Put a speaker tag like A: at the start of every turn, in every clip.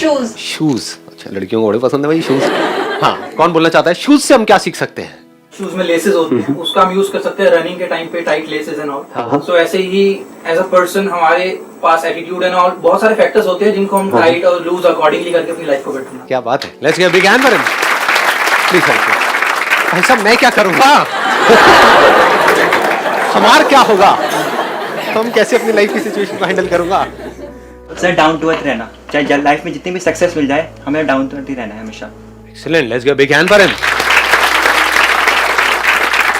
A: Shoes.
B: Shoes, अच्छा लड़कियों को बड़े पसंद है भाई शूज। हाँ, कौन बोलना चाहता है शूज से हम क्या सीख सकते हैं?
C: शूज में लेसेस होते हैं, उसका हम यूज कर सकते हैं रनिंग के टाइम पे, टाइट लेसेस एंड ऑल। सो ऐसे ही एज अ पर्सन हमारे पास एटीट्यूड एंड ऑल बहुत सारे फैक्टर्स होते हैं जिनको हम टाइट और लूज अकॉर्डिंगली करके अपनी लाइफ को बेटर बनाते हैं।
B: क्या बात है, let's give a big hand for him please. भाई साहब मैं क्या करूंगा? हमार क्या होगा? तो हम कैसे अपनी लाइफ की सिचुएशन को हैंडल करूंगा?
D: सर डाउन टू अर्थ रहना, चाहे लाइफ में जितनी भी सक्सेस मिल जाए हमें डाउन टू अर्थ ही रहना है हमेशा।
B: Excellent, let's give a big hand for him.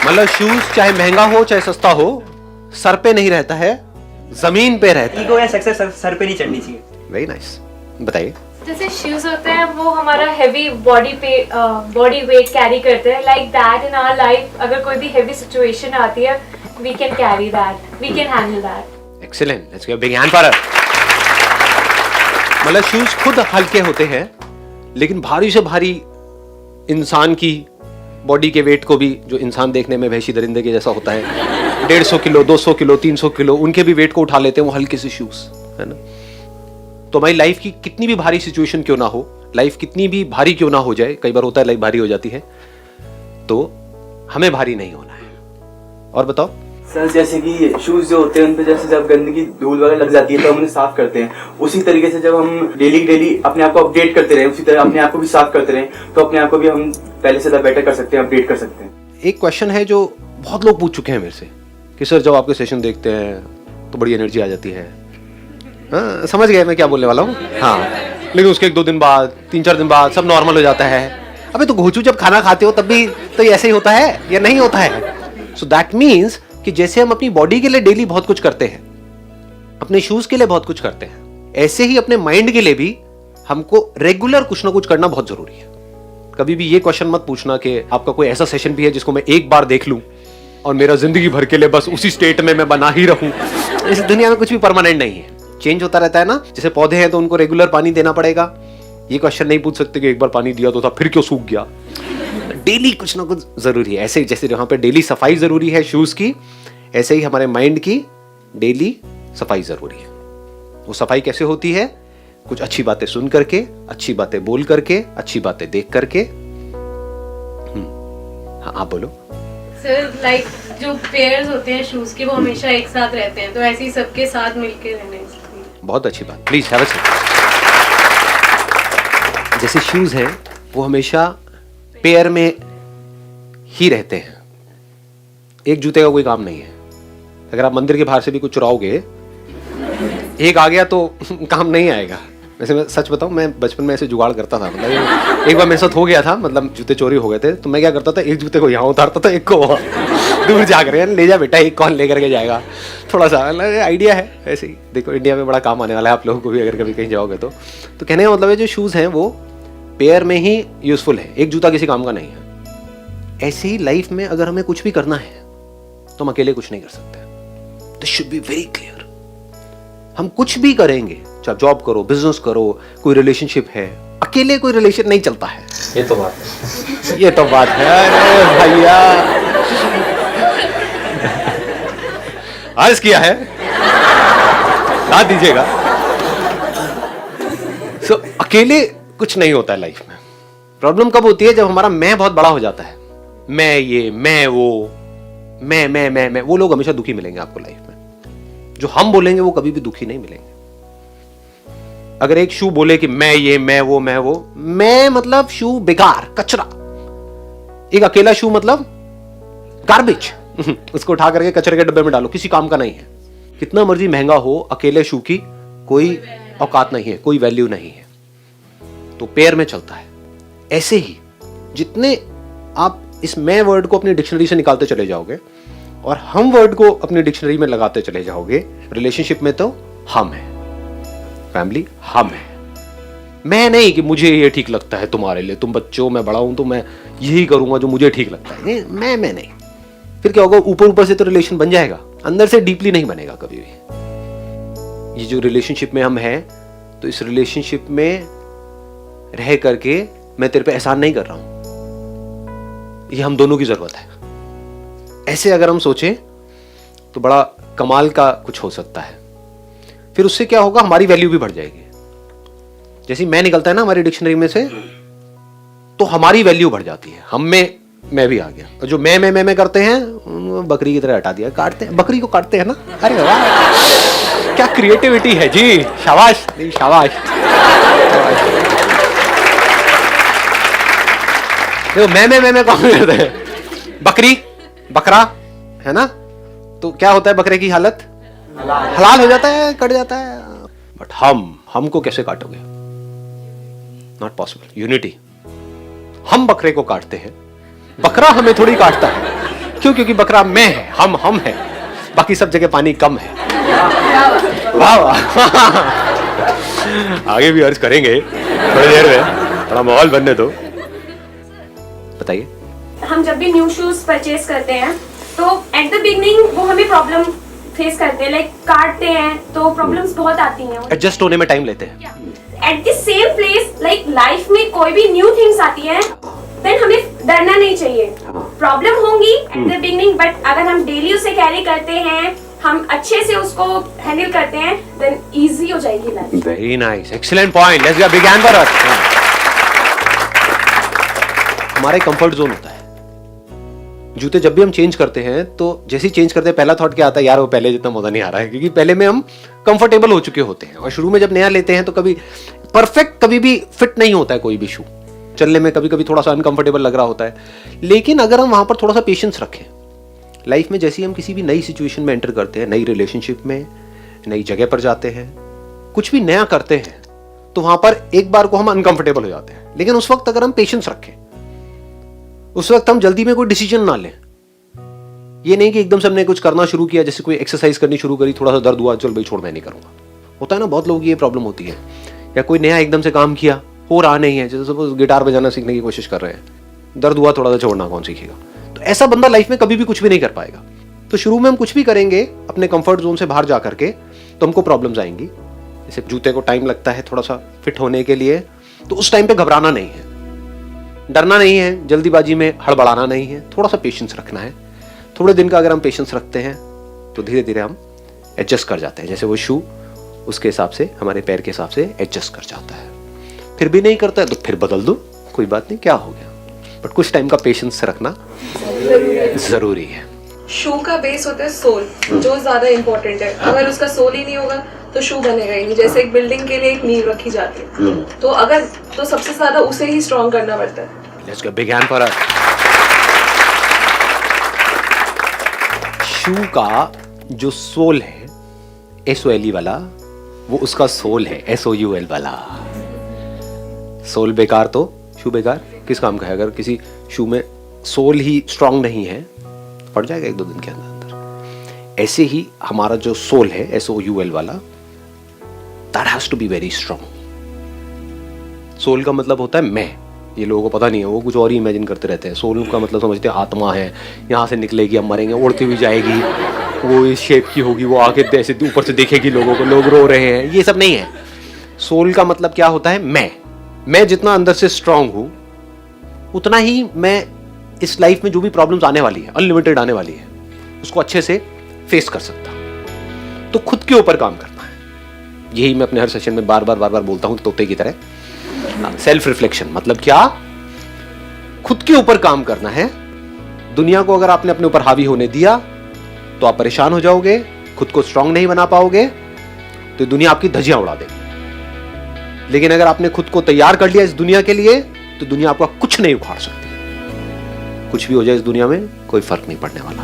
B: मतलब शूज चाहे महंगा हो चाहे सस्ता हो, सर पे नहीं रहता है, जमीन पे रहता है।
D: ईगो या सक्सेस सर पे नहीं चढ़नी चाहिए।
B: वेरी नाइस, बताइए।
E: जैसे शूज होते हैं वो हमारा हैवी बॉडी वेट कैरी करते हैं, like that in our life अगर कोई भी हैवी सिचुएशन आती है we can carry that, we can handle that.
B: Excellent, let's give a big hand for her. मतलब शूज खुद हल्के होते हैं लेकिन भारी से भारी इंसान की बॉडी के वेट को भी, जो इंसान देखने में वहशी दरिंदे के जैसा होता है, 150 किलो 200 किलो 300 किलो उनके भी वेट को उठा लेते हैं वो हल्के से शूज, है ना। तो हमारी लाइफ की कितनी भी भारी सिचुएशन क्यों ना हो, लाइफ कितनी भी भारी क्यों ना हो जाए, कई बार होता है लाइफ भारी हो जाती है, तो हमें भारी नहीं होना है। और बताओ
F: सर, जैसे कि शूज जो होते हैं उन पे जैसे जब गंदगी धूल वगैरह लग जाती है तो हम उन्हें साफ करते हैं, उसी तरीके से जब हम डेली अपने आप को अपडेट करते रहे, उसी तरह अपने आप को भी साफ करते रहे तो अपने आप को भी हम पहले से ज्यादा बेटर कर सकते हैं, अपडेट कर सकते हैं।
B: एक क्वेश्चन है जो बहुत लोग पूछ चुके हैं मेरे से कि सर जब आपके सेशन देखते हैं तो बड़ी एनर्जी आ जाती है। हाँ, समझ गए मैं क्या बोलने वाला हूँ। हाँ, लेकिन उसके 1-2 दिन बाद 3-4 दिन बाद सब नॉर्मल हो जाता है। अबे तो घोचू जब खाना खाते हो तब भी तो ऐसे ही होता है या नहीं होता है? सो दैट मीन्स कि जैसे हम अपनी बॉडी के लिए डेली बहुत कुछ करते हैं, अपने शूज के लिए बहुत कुछ करते हैं, ऐसे ही अपने माइंड के लिए भी हमको रेगुलर कुछ ना कुछ करना बहुत जरूरी है। कभी भी ये क्वेश्चन मत पूछना कि आपका कोई ऐसा सेशन भी है जिसको मैं एक बार देख लूं और मेरा जिंदगी भर के लिए बस उसी स्टेट में मैं बना ही रहूं। इस दुनिया में कुछ भी परमानेंट नहीं है, चेंज होता रहता है ना। जैसे पौधे हैं तो उनको रेगुलर पानी देना पड़ेगा। ये क्वेश्चन नहीं पूछ सकते कि एक बार पानी दिया तो था फिर क्यों सूख गया। डेली कुछ ना कुछ जरूरी है। ऐसे ही जैसे जहां पे डेली सफाई जरूरी है शूज की, ऐसे ही हमारे माइंड की डेली सफाई जरूरी है। वो सफाई कैसे होती है? कुछ अच्छी बातें सुन करके, अच्छी बातें बोल करके, अच्छी बातें देख करके। हाँ आप बोलो।
G: सर लाइक जो पेयर्स होते हैं शूज के वो हमेशा एक साथ रहते हैं, तो ऐसे ही सबके साथ मिलके रहना चाहिए।
B: बहुत अच्छी बात, प्लीज हैव अ सीट। जैसे शूज हैं वो हमेशा पेयर में ही रहते हैं, एक जूते का कोई काम नहीं है। अगर आप मंदिर के बाहर से भी कुछ चुराओगे, एक आ गया तो काम नहीं आएगा। वैसे मैं सच बताऊं, मैं बचपन में ऐसे जुगाड़ करता था। मतलब एक बार मेरे साथ हो गया था, मतलब जूते चोरी हो गए थे, तो मैं क्या करता था, एक जूते को यहाँ उतारता था, एक को वहाँ दूर जा कर ले जा बेटा, एक कौन लेकर के जाएगा। थोड़ा सा आइडिया है। ऐसे ही देखो इंडिया में बड़ा काम आने वाला है आप लोगों को भी, अगर कभी कहीं जाओगे तो कहने का मतलब है जो शूज़ हैं वो पेयर में ही यूजफुल है, एक जूता किसी काम का नहीं है। ऐसे ही लाइफ में अगर हमें कुछ भी करना है तो हम अकेले कुछ नहीं कर सकते। This should be very clear. हम कुछ भी करेंगे, चाहे जॉब करो, बिजनेस करो, कोई रिलेशनशिप है, अकेले कोई रिलेशन नहीं चलता है।
C: ये तो बात है,
B: ये तो बात है। अरे भैया आज किया है, याद दीजिएगा। अकेले कुछ नहीं होता है लाइफ में। प्रॉब्लम कब होती है? जब हमारा मैं बहुत बड़ा हो जाता है। मैं ये, मैं वो, मैं वो लोग हमेशा दुखी मिलेंगे आपको लाइफ में। जो हम बोलेंगे वो कभी भी दुखी नहीं मिलेंगे। अगर एक शू बोले कि मैं ये, मैं वो, मैं मतलब शू बेकार, कचरा। एक अकेला शू मतलब गार्बेज। उसको उठा करके कचरे के डब्बे में डालो, किसी काम का नहीं है। कितना मर्जी महंगा हो, अकेले शू की कोई औकात नहीं है, कोई वैल्यू नहीं है। तो पेयर में चलता है। ऐसे ही जितने आप इस मैं वर्ड को अपनी डिक्शनरी से निकालते चले जाओगे और हम वर्ड को अपनी डिक्शनरी में लगाते चले जाओगे, रिलेशनशिप में तो हम है, फैमिली हम है। मैं नहीं कि मुझे ये ठीक लगता है तुम्हारे लिए, तुम बच्चों मैं बड़ा हूं तो मैं यही करूंगा जो मुझे ठीक लगता है। मैं नहीं। फिर क्या होगा? ऊपर ऊपर से तो रिलेशन बन जाएगा, अंदर से डीपली नहीं बनेगा कभी भी। ये जो रिलेशनशिप में हम हैं, तो इस रिलेशनशिप में रह करके मैं तेरे पे एहसान नहीं कर रहा हूं, ये हम दोनों की जरूरत है। ऐसे अगर हम सोचें तो बड़ा कमाल का कुछ हो सकता है। फिर उससे क्या होगा? हमारी वैल्यू भी बढ़ जाएगी। जैसे मैं निकलता है ना हमारी डिक्शनरी में से, तो हमारी वैल्यू बढ़ जाती है। हम में मैं भी आ गया, और जो मैं करते हैं उनको बकरी की तरह हटा दिया, काटते हैं, बकरी को काटते हैं ना। अरे वाह, क्या क्रिएटिविटी है जी, शाबाश, नहीं शाबाश। देखो मैं कौन करते हैं, बकरी, बकरा है ना, तो क्या होता है बकरे की हालत, हलाल हो जाता है, कट जाता है। बट हमको कैसे काटोगे, नॉट पॉसिबल। यूनिटी, हम बकरे को काटते हैं, बकरा हमें थोड़ी काटता है। क्यों? क्योंकि बकरा मैं है, हम है, बाकी सब जगह पानी कम है। वाह वाह। आगे भी अर्ज करेंगे थोड़ी देर में, थोड़ा माहौल बनने दो। बताइए।
A: हम जब भी न्यू शूज परचेज करते हैं तो एट द बिगनिंग वो हमें प्रॉब्लम फेस करते हैं, लाइक काटते हैं तो प्रॉब्लम्स बहुत आती हैं।
B: एडजस्ट होने में टाइम लेते हैं।
A: At the same place, like life में कोई भी न्यू थिंग्स आती है, देन हमें डरना नहीं चाहिए। प्रॉब्लम होंगी एट द बिगनिंग, बट अगर हम डेली उसे कैरी करते हैं, हम अच्छे से उसको हैंडल करते हैं, देन इजी हो जाएगी life.
B: Very nice, excellent point, let's give a big hand for अस। हमारा कंफर्ट जोन होता है। जूते जब भी हम चेंज करते हैं तो जैसे ही चेंज करते हैं पहला थॉट क्या आता है, यार वो पहले जितना मजा नहीं आ रहा है, क्योंकि पहले में हम कंफर्टेबल हो चुके होते हैं। और शुरू में जब नया लेते हैं तो कभी परफेक्ट, कभी भी फिट नहीं होता है कोई भी शू, चलने में कभी कभी थोड़ा सा अनकंफर्टेबल लग रहा होता है। लेकिन अगर हम वहां पर थोड़ा सा पेशेंस रखें, लाइफ में जैसे ही हम किसी भी नई सिचुएशन में एंटर करते हैं, नई रिलेशनशिप में, नई जगह पर जाते हैं, कुछ भी नया करते हैं, तो वहां पर एक बार को हम अनकंफर्टेबल हो जाते हैं। लेकिन उस वक्त अगर हम पेशेंस रखें, उस वक्त हम जल्दी में कोई डिसीजन ना लें। ये नहीं कि एकदम से हमने कुछ करना शुरू किया, जैसे कोई एक्सरसाइज करनी शुरू करी, थोड़ा सा दर्द हुआ, चल भाई छोड़ मैं नहीं करूंगा। होता है ना, बहुत लोगों की ये प्रॉब्लम होती है। या कोई नया एकदम से काम किया, हो रहा नहीं है, जैसे सपोज गिटार बजाना सीखने की कोशिश कर रहे हैं, दर्द हुआ थोड़ा सा, छोड़ना कौन सीखेगा। तो ऐसा बंदा लाइफ में कभी भी कुछ भी नहीं कर पाएगा। तो शुरू में हम कुछ भी करेंगे अपने कंफर्ट जोन से बाहर जा करके, तो हमको प्रॉब्लम्स आएंगी। जैसे जूते को टाइम लगता है थोड़ा सा फिट होने के लिए, तो उस टाइम पे घबराना नहीं है, डरना नहीं है, जल्दीबाजी में हड़बड़ाना नहीं है, थोड़ा सा पेशेंस रखना है। थोड़े दिन का अगर हम पेशेंस रखते हैं तो धीरे धीरे हम एडजस्ट कर जाते हैं। जैसे वो शू उसके हिसाब से, हमारे पैर के हिसाब से एडजस्ट कर जाता है। फिर भी नहीं करता है तो फिर बदल दो, कोई बात नहीं, क्या हो गया। बट कुछ टाइम का पेशेंस रखना जरूरी है।
H: शू का बेस होता है सोल, जो ज्यादा इम्पोर्टेंट है। अगर उसका सोल ही नहीं होगा तो शू बनेगा ही नहीं। जैसे एक बिल्डिंग के लिए एक नींव रखी जाती है, तो सबसे ज्यादा उसे ही स्ट्रॉन्ग करना पड़ता है।
B: Let's give a big hand for us. Shoe का जो सोल है, SOLE वाला, वो उसका सोल है, SOUL वाला। सोल बेकार तो शू बेकार किस काम का है। अगर किसी शू में सोल ही स्ट्रांग नहीं है, पड़ जाएगा 1-2 दिन के अंदर। ऐसे ही हमारा जो सोल है, SOUL वाला, that has to be very strong. Soul का मतलब होता है मैं। ये लोगों को पता नहीं है, वो कुछ और ही इमेजिन करते रहते हैं। सोल का मतलब समझते हैं आत्मा है, यहाँ से निकलेगी, हम मरेंगे, उड़ती हुई जाएगी, वो इस शेप की होगी, वो आगे ऐसे ऊपर से देखेगी लोगों को, लोग रो रहे हैं। ये सब नहीं है। सोल का मतलब क्या होता है, मैं जितना अंदर से स्ट्रांग हूं, उतना ही मैं इस लाइफ में जो भी प्रॉब्लम्स आने वाली है, अनलिमिटेड आने वाली है, उसको अच्छे से फेस कर सकता। तो खुद के ऊपर काम करना है। यही मैं अपने हर सेशन में बार बार बोलता हूं तोते की तरह। सेल्फ रिफ्लेक्शन मतलब क्या, खुद के ऊपर काम करना है। दुनिया को अगर आपने अपने ऊपर हावी होने दिया तो आप परेशान हो जाओगे, खुद को स्ट्रांग नहीं बना पाओगे, तो दुनिया आपकी धज्जियां उड़ा देगी। लेकिन अगर आपने खुद को तैयार कर लिया इस दुनिया के लिए, तो दुनिया आपका कुछ नहीं उखाड़ सकती। कुछ भी हो जाए इस दुनिया में कोई फर्क नहीं पड़ने वाला।